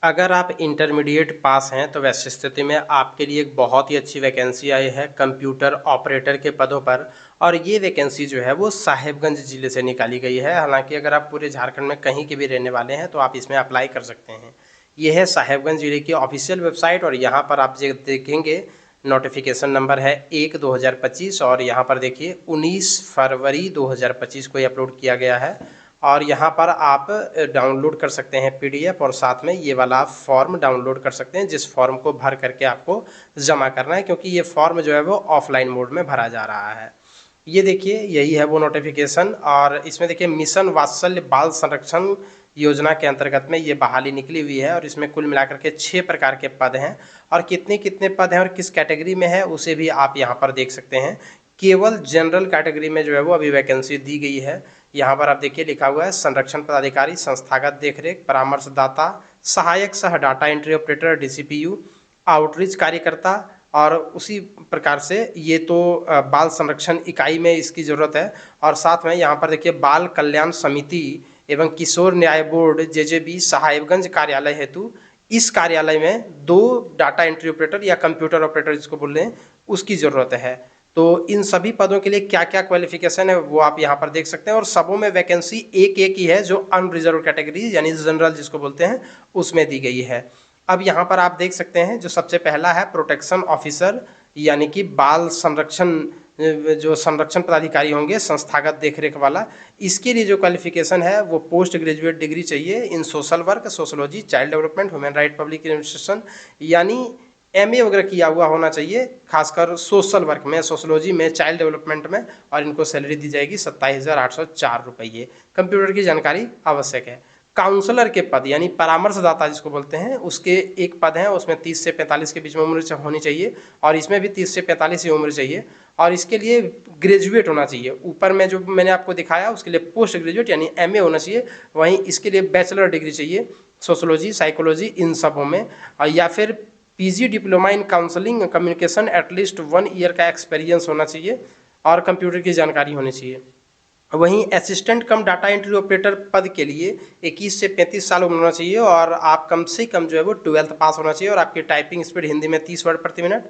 अगर आप intermediate pass हैं तो वैसी स्थिति में आपके लिए एक बहुत ही अच्छी वैकेंसी आई है कंप्यूटर ऑपरेटर के पदों पर। और ये वैकेंसी जो है वो साहिबगंज ज़िले से निकाली गई है। हालांकि अगर आप पूरे झारखंड में कहीं के भी रहने वाले हैं तो आप इसमें अप्लाई कर सकते हैं। ये है साहिबगंज ज़िले की ऑफिशियल वेबसाइट और यहाँ पर आप जो देखेंगे नोटिफिकेशन नंबर है 1/2025 और यहाँ पर देखिए 19 फरवरी 2025 को ये अपलोड किया गया है। और यहाँ पर आप डाउनलोड कर सकते हैं पीडीएफ और साथ में ये वाला फॉर्म डाउनलोड कर सकते हैं जिस फॉर्म को भर करके आपको जमा करना है, क्योंकि ये फॉर्म जो है वो ऑफलाइन मोड में भरा जा रहा है। ये देखिए यही है वो नोटिफिकेशन और इसमें देखिए मिशन वात्सल्य बाल संरक्षण योजना के अंतर्गत में ये बहाली निकली हुई है और इसमें कुल मिलाकर के 6 प्रकार के पद हैं और कितने कितने पद हैं और किस कैटेगरी में है उसे भी आप यहाँ पर देख सकते हैं। केवल जनरल कैटेगरी में जो है वो अभी वैकेंसी दी गई है। यहाँ पर आप देखिए लिखा हुआ है संरक्षण पदाधिकारी, संस्थागत देखरेख, परामर्शदाता, सहायक सह data entry operator DCPU, outreach कार्यकर्ता। और उसी प्रकार से ये तो बाल संरक्षण इकाई में इसकी ज़रूरत है। और साथ में यहाँ पर देखिए बाल कल्याण समिति एवं किशोर न्याय बोर्ड जेजेबी साहिबगंज कार्यालय हेतु इस कार्यालय में 2 डाटा एंट्री ऑपरेटर या कंप्यूटर ऑपरेटर जिसको बोल रहे हैं उसकी ज़रूरत है। तो इन सभी पदों के लिए क्या क्या क्वालिफिकेशन है वो आप यहाँ पर देख सकते हैं और सबों में वैकेंसी एक ही है जो अनरिजर्व कैटेगरी यानी जनरल जिसको बोलते हैं उसमें दी गई है। अब यहाँ पर आप देख सकते हैं जो सबसे पहला है प्रोटेक्शन ऑफिसर यानी कि बाल संरक्षण जो संरक्षण पदाधिकारी होंगे संस्थागत देखरेख वाला। इसके लिए जो क्वालिफिकेशन है वो पोस्ट ग्रेजुएट डिग्री चाहिए in social work, sociology, child development, human right, public administration यानी एमए वगैरह किया हुआ होना चाहिए, खासकर सोशल वर्क में, सोशोलॉजी में, चाइल्ड डेवलपमेंट में। और इनको सैलरी दी जाएगी 27,804 रुपये। कंप्यूटर की जानकारी आवश्यक है। काउंसलर के पद यानी परामर्शदाता जिसको बोलते हैं उसके एक पद है, उसमें 30 से 45 के बीच में उम्र होनी चाहिए और इसमें भी 30 से 45 की उम्र चाहिए और इसके लिए ग्रेजुएट होना चाहिए। ऊपर में जो मैंने आपको दिखाया उसके लिए पोस्ट ग्रेजुएट यानी एमए होना चाहिए, वहीं इसके लिए बैचलर डिग्री चाहिए सोशोलॉजी, साइकोलॉजी इन सबों में, या फिर PG diploma in counselling communication at least 1 year का एक्सपीरियंस होना चाहिए और कंप्यूटर की जानकारी होनी चाहिए। वहीं असिस्टेंट कम डाटा एंट्री ऑपरेटर पद के लिए 21 से 35 साल उम्र होना चाहिए और आप कम से कम जो है वो 12th पास होना चाहिए और आपकी टाइपिंग स्पीड हिंदी में 30 वर्ड प्रति मिनट,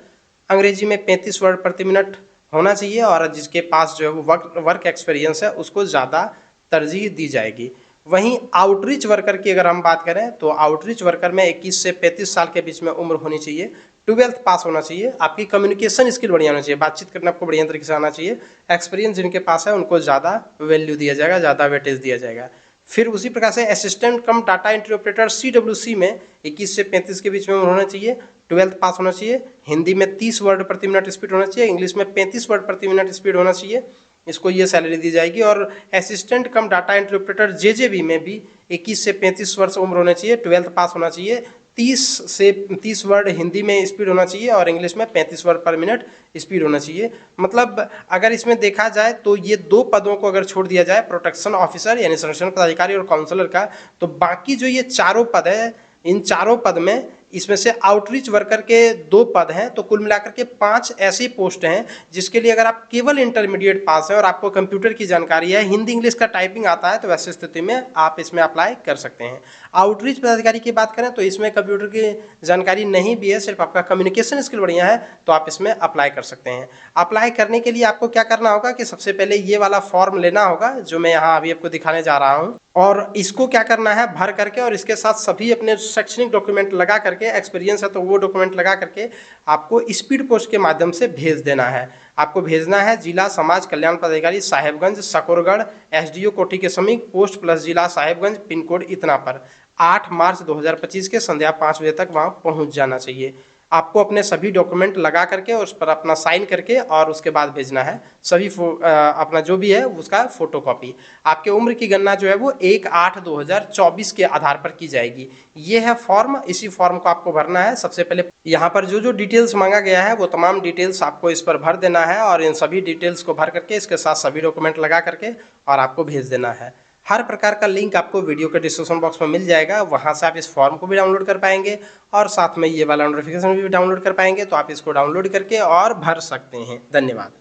अंग्रेजी में 35 वर्ड प्रति मिनट होना चाहिए और जिसके पास जो है वो वर्क एक्सपीरियंस है उसको ज़्यादा तरजीह दी जाएगी। वहीं आउटरीच वर्कर की अगर हम बात करें तो आउटरीच वर्कर में 21 से 35 साल के बीच में उम्र होनी चाहिए, 12th पास होना चाहिए, आपकी कम्युनिकेशन स्किल बढ़िया होना चाहिए, बातचीत करना आपको बढ़िया तरीके से आना चाहिए, एक्सपीरियंस जिनके पास है उनको ज़्यादा वैल्यू दिया जाएगा, ज़्यादा वेटेज दिया जाएगा। फिर उसी प्रकार से असिस्टेंट कम डाटा एंट्री ऑपरेटर CWC में 21 से 35 के बीच में उम्र होना चाहिए, 12th पास होना चाहिए, हिंदी में 30 वर्ड प्रति मिनट स्पीड होना चाहिए, इंग्लिश में 35 वर्ड प्रति मिनट स्पीड होना चाहिए, इसको ये सैलरी दी जाएगी। और असिस्टेंट कम डाटा एंट्री ऑपरेटर जेजेबी में भी 21 से 35 वर्ष उम्र होना चाहिए, 12th पास होना चाहिए, 30 से 30 वर्ड हिंदी में स्पीड होना चाहिए और इंग्लिश में 35 वर्ड पर मिनट स्पीड होना चाहिए। मतलब अगर इसमें देखा जाए तो ये 2 पदों को अगर छोड़ दिया जाए प्रोटेक्शन ऑफिसर यानी संरक्षण पदाधिकारी और काउंसलर का, तो बाकी जो ये चारों पद है इन चारों पद में इसमें से आउटरीच वर्कर के 2 पद हैं, तो कुल मिलाकर के 5 ऐसी पोस्ट हैं जिसके लिए अगर आप केवल इंटरमीडिएट पास है और आपको कंप्यूटर की जानकारी है, हिंदी इंग्लिश का टाइपिंग आता है, तो वैसी स्थिति में आप इसमें अप्लाई कर सकते हैं। आउटरीच पदाधिकारी की बात करें तो इसमें कंप्यूटर की जानकारी नहीं भी है, सिर्फ आपका कम्युनिकेशन स्किल बढ़िया है तो आप इसमें अप्लाई कर सकते हैं। अप्लाई करने के लिए आपको क्या करना होगा कि सबसे पहले ये वाला फॉर्म लेना होगा जो मैं यहाँ अभी आपको दिखाने जा रहा हूँ और इसको क्या करना है भर करके और इसके साथ सभी अपने शैक्षणिक डॉक्यूमेंट लगा करके, एक्सपीरियंस है तो वो डॉक्यूमेंट लगा करके आपको स्पीड पोस्ट के माध्यम से भेज देना है। आपको भेजना है जिला समाज कल्याण पदाधिकारी साहिबगंज सकरगढ़ SDO कोठी के समीप पोस्ट प्लस जिला साहिबगंज पिन कोड इतना पर 8 मार्च 2025 के संध्या 5 बजे तक वहाँ पहुँच जाना चाहिए। आपको अपने सभी डॉक्यूमेंट लगा करके उस पर अपना साइन करके और उसके बाद भेजना है सभी अपना जो भी है उसका फोटोकॉपी। आपके उम्र की गणना जो है वो 1/8/2024 के आधार पर की जाएगी। ये है फॉर्म, इसी फॉर्म को आपको भरना है। सबसे पहले यहाँ पर जो डिटेल्स मांगा गया है वो तमाम डिटेल्स आपको इस पर भर देना है और इन सभी डिटेल्स को भर करके इसके साथ सभी डॉक्यूमेंट लगा करके और आपको भेज देना है। हर प्रकार का लिंक आपको वीडियो के डिस्क्रिप्शन बॉक्स में मिल जाएगा, वहां से आप इस फॉर्म को भी डाउनलोड कर पाएंगे और साथ में ये वाला नोटिफिकेशन भी डाउनलोड कर पाएंगे, तो आप इसको डाउनलोड करके और भर सकते हैं। धन्यवाद।